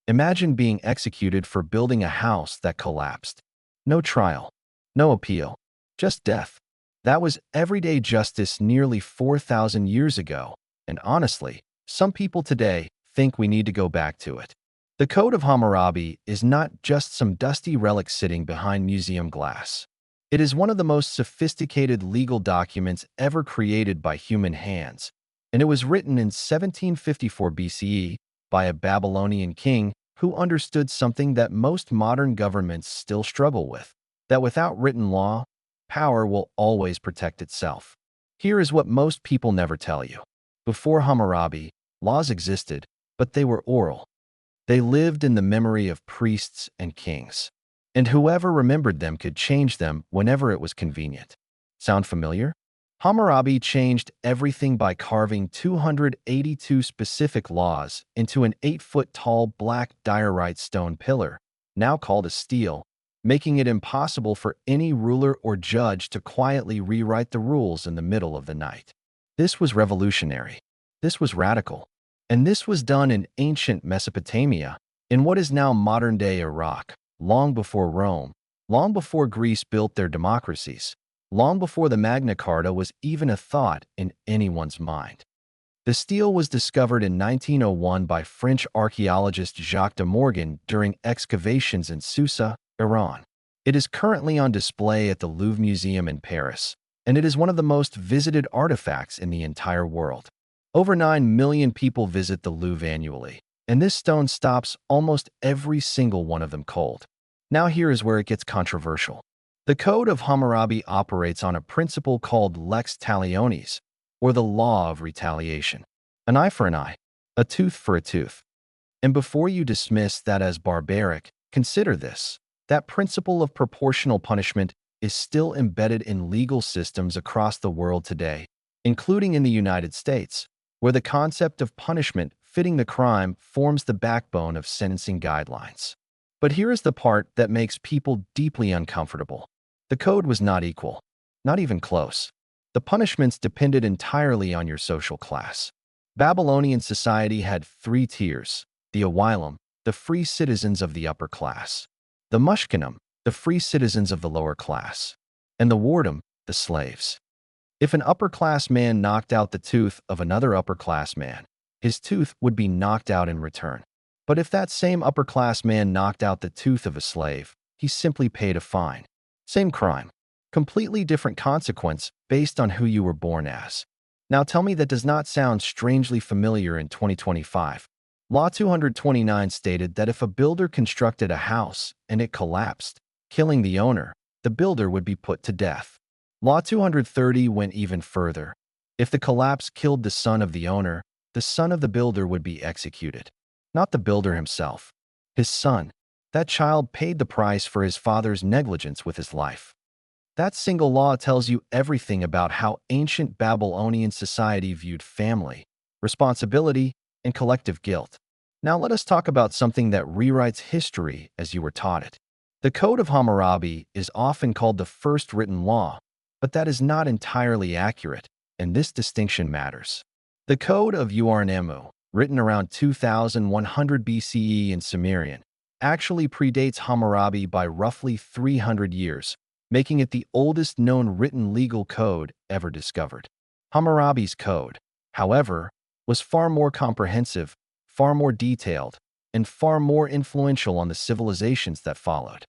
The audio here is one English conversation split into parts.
Imagine being executed for building a house that collapsed. No trial, no appeal, just death. That was everyday justice nearly 4,000 years ago, and honestly, some people today think we need to go back to it. The Code of Hammurabi is not just some dusty relic sitting behind museum glass. It is one of the most sophisticated legal documents ever created by human hands, and it was written in 1754 BCE by a Babylonian king who understood something that most modern governments still struggle with, that without written law, power will always protect itself. Here is what most people never tell you. Before Hammurabi, laws existed, but they were oral. They lived in the memory of priests and kings, and whoever remembered them could change them whenever it was convenient. Sound familiar? Hammurabi changed everything by carving 282 specific laws into an 8-foot-tall black diorite stone pillar, now called a stele, making it impossible for any ruler or judge to quietly rewrite the rules in the middle of the night. This was revolutionary. This was radical. And this was done in ancient Mesopotamia, in what is now modern-day Iraq, long before Rome, long before Greece built their democracies, long before the Magna Carta was even a thought in anyone's mind. The stele was discovered in 1901 by French archaeologist Jacques de Morgan during excavations in Susa, Iran. It is currently on display at the Louvre Museum in Paris, and it is one of the most visited artifacts in the entire world. Over 9 million people visit the Louvre annually, and this stone stops almost every single one of them cold. Now here is where it gets controversial. The Code of Hammurabi operates on a principle called lex talionis, or the law of retaliation. An eye for an eye, a tooth for a tooth. And before you dismiss that as barbaric, consider this. That principle of proportional punishment is still embedded in legal systems across the world today, including in the United States, where the concept of punishment fitting the crime forms the backbone of sentencing guidelines. But here is the part that makes people deeply uncomfortable. The code was not equal, not even close. The punishments depended entirely on your social class. Babylonian society had 3 tiers: the Awilim, the free citizens of the upper class; the Mushkinim, the free citizens of the lower class; and the Wardum, the slaves. If an upper-class man knocked out the tooth of another upper-class man, his tooth would be knocked out in return. But if that same upper-class man knocked out the tooth of a slave, he simply paid a fine. Same crime, completely different consequence based on who you were born as. Now tell me that does not sound strangely familiar in 2025. Law 229 stated that if a builder constructed a house and it collapsed, killing the owner, the builder would be put to death. Law 230 went even further. If the collapse killed the son of the owner, the son of the builder would be executed. Not the builder himself. His son. That child paid the price for his father's negligence with his life. That single law tells you everything about how ancient Babylonian society viewed family, responsibility, and collective guilt. Now let us talk about something that rewrites history as you were taught it. The Code of Hammurabi is often called the first written law, but that is not entirely accurate, and this distinction matters. The Code of Urnemu, written around 2100 BCE in Sumerian, actually predates Hammurabi by roughly 300 years, making it the oldest known written legal code ever discovered. Hammurabi's code, however, was far more comprehensive, far more detailed, and far more influential on the civilizations that followed.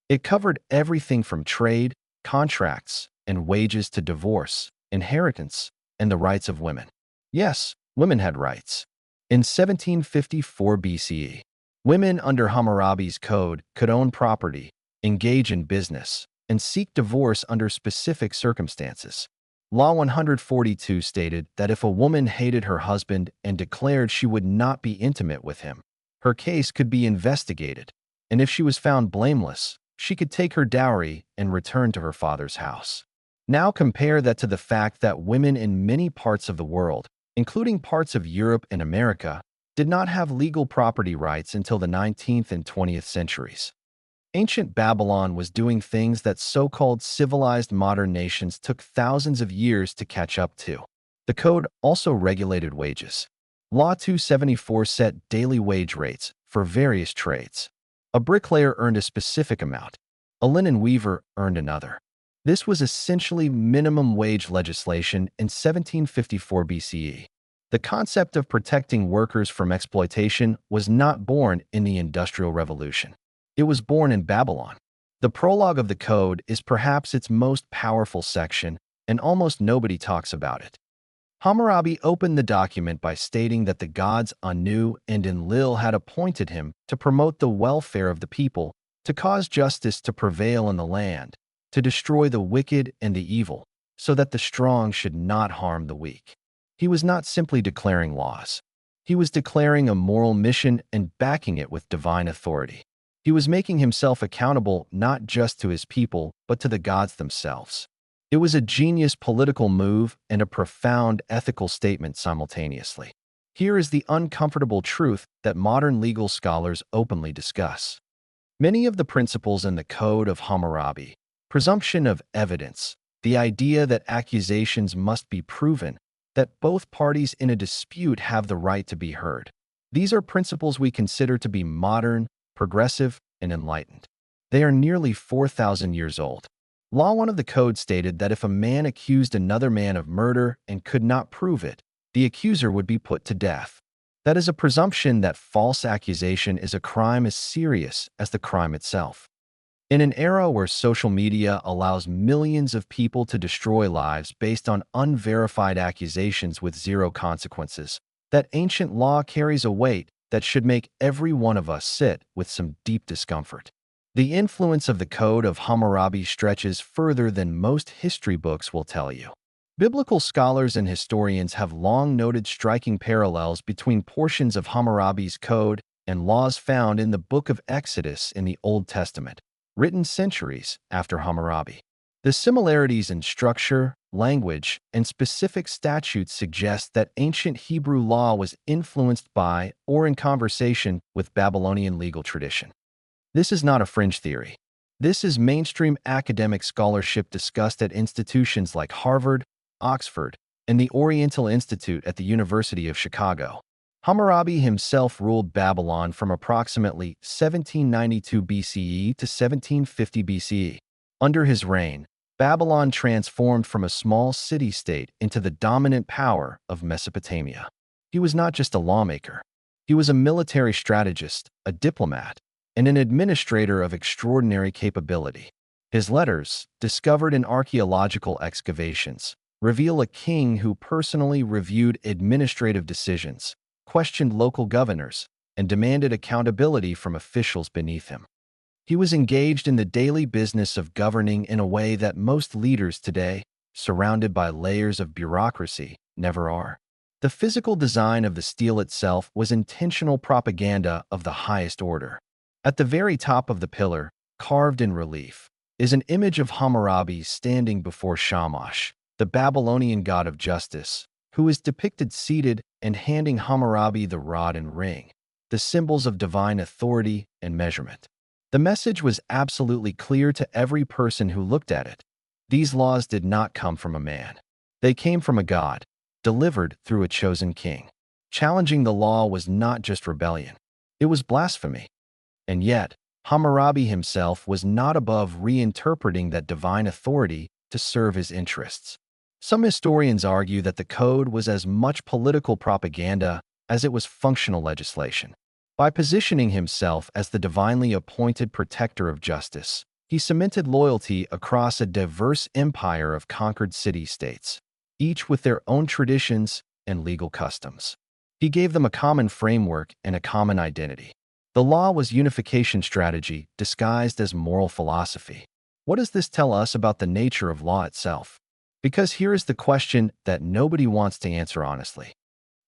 It covered everything from trade, contracts, and wages to divorce, inheritance, and the rights of women. Yes, women had rights. In 1754 BCE, women under Hammurabi's code could own property, engage in business, and seek divorce under specific circumstances. Law 142 stated that if a woman hated her husband and declared she would not be intimate with him, her case could be investigated, and if she was found blameless, she could take her dowry and return to her father's house. Now compare that to the fact that women in many parts of the world, including parts of Europe and America, did not have legal property rights until the 19th and 20th centuries. Ancient Babylon was doing things that so-called civilized modern nations took thousands of years to catch up to. The code also regulated wages. Law 274 set daily wage rates, for various trades. A bricklayer earned a specific amount. A linen weaver earned another. This was essentially minimum wage legislation in 1754 BCE. The concept of protecting workers from exploitation was not born in the Industrial Revolution. It was born in Babylon. The prologue of the code is perhaps its most powerful section, and almost nobody talks about it. Hammurabi opened the document by stating that the gods Anu and Enlil had appointed him to promote the welfare of the people, to cause justice to prevail in the land, to destroy the wicked and the evil, so that the strong should not harm the weak. He was not simply declaring laws. He was declaring a moral mission and backing it with divine authority. He was making himself accountable not just to his people, but to the gods themselves. It was a genius political move and a profound ethical statement simultaneously. Here is the uncomfortable truth that modern legal scholars openly discuss. Many of the principles in the Code of Hammurabi, presumption of evidence, the idea that accusations must be proven, that both parties in a dispute have the right to be heard. These are principles we consider to be modern, progressive, and enlightened. They are nearly 4,000 years old. Law 1 of the Code stated that if a man accused another man of murder and could not prove it, the accuser would be put to death. That is a presumption that false accusation is a crime as serious as the crime itself. In an era where social media allows millions of people to destroy lives based on unverified accusations with zero consequences, that ancient law carries a weight that should make every one of us sit with some deep discomfort. The influence of the Code of Hammurabi stretches further than most history books will tell you. Biblical scholars and historians have long noted striking parallels between portions of Hammurabi's code and laws found in the Book of Exodus in the Old Testament, written centuries after Hammurabi. The similarities in structure, language, and specific statutes suggest that ancient Hebrew law was influenced by or in conversation with Babylonian legal tradition. This is not a fringe theory. This is mainstream academic scholarship discussed at institutions like Harvard, Oxford, and the Oriental Institute at the University of Chicago. Hammurabi himself ruled Babylon from approximately 1792 BCE to 1750 BCE. Under his reign, Babylon transformed from a small city-state into the dominant power of Mesopotamia. He was not just a lawmaker. He was a military strategist, a diplomat, and an administrator of extraordinary capability. His letters, discovered in archaeological excavations, reveal a king who personally reviewed administrative decisions, questioned local governors, and demanded accountability from officials beneath him. He was engaged in the daily business of governing in a way that most leaders today, surrounded by layers of bureaucracy, never are. The physical design of the stele itself was intentional propaganda of the highest order. At the very top of the pillar, carved in relief, is an image of Hammurabi standing before Shamash, the Babylonian god of justice, who is depicted seated and handing Hammurabi the rod and ring, the symbols of divine authority and measurement. The message was absolutely clear to every person who looked at it. These laws did not come from a man. They came from a god, delivered through a chosen king. Challenging the law was not just rebellion. It was blasphemy. And yet, Hammurabi himself was not above reinterpreting that divine authority to serve his interests. Some historians argue that the code was as much political propaganda as it was functional legislation. By positioning himself as the divinely appointed protector of justice, he cemented loyalty across a diverse empire of conquered city-states, each with their own traditions and legal customs. He gave them a common framework and a common identity. The law was unification strategy disguised as moral philosophy. What does this tell us about the nature of law itself? Because here is the question that nobody wants to answer honestly.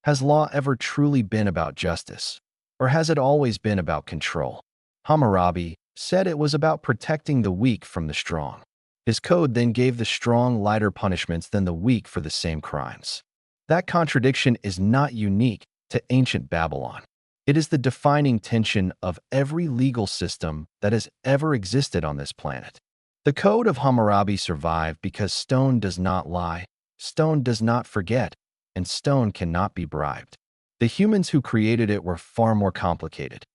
Has law ever truly been about justice? Or has it always been about control? Hammurabi said it was about protecting the weak from the strong. His code then gave the strong lighter punishments than the weak for the same crimes. That contradiction is not unique to ancient Babylon. It is the defining tension of every legal system that has ever existed on this planet. The Code of Hammurabi survived because stone does not lie, stone does not forget, and stone cannot be bribed. The humans who created it were far more complicated.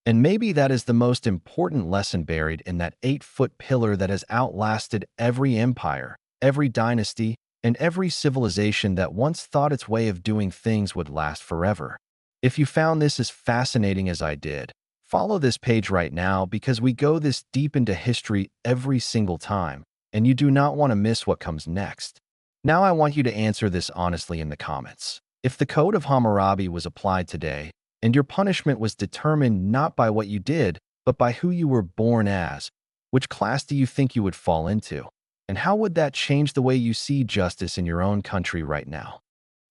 And maybe that is the most important lesson buried in that 8-foot pillar that has outlasted every empire, every dynasty, and every civilization that once thought its way of doing things would last forever. If you found this as fascinating as I did, follow this page right now because we go this deep into history every single time, and you do not want to miss what comes next. Now I want you to answer this honestly in the comments. If the Code of Hammurabi was applied today, and your punishment was determined not by what you did, but by who you were born as, which class do you think you would fall into? And how would that change the way you see justice in your own country right now?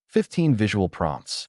15 visual prompts.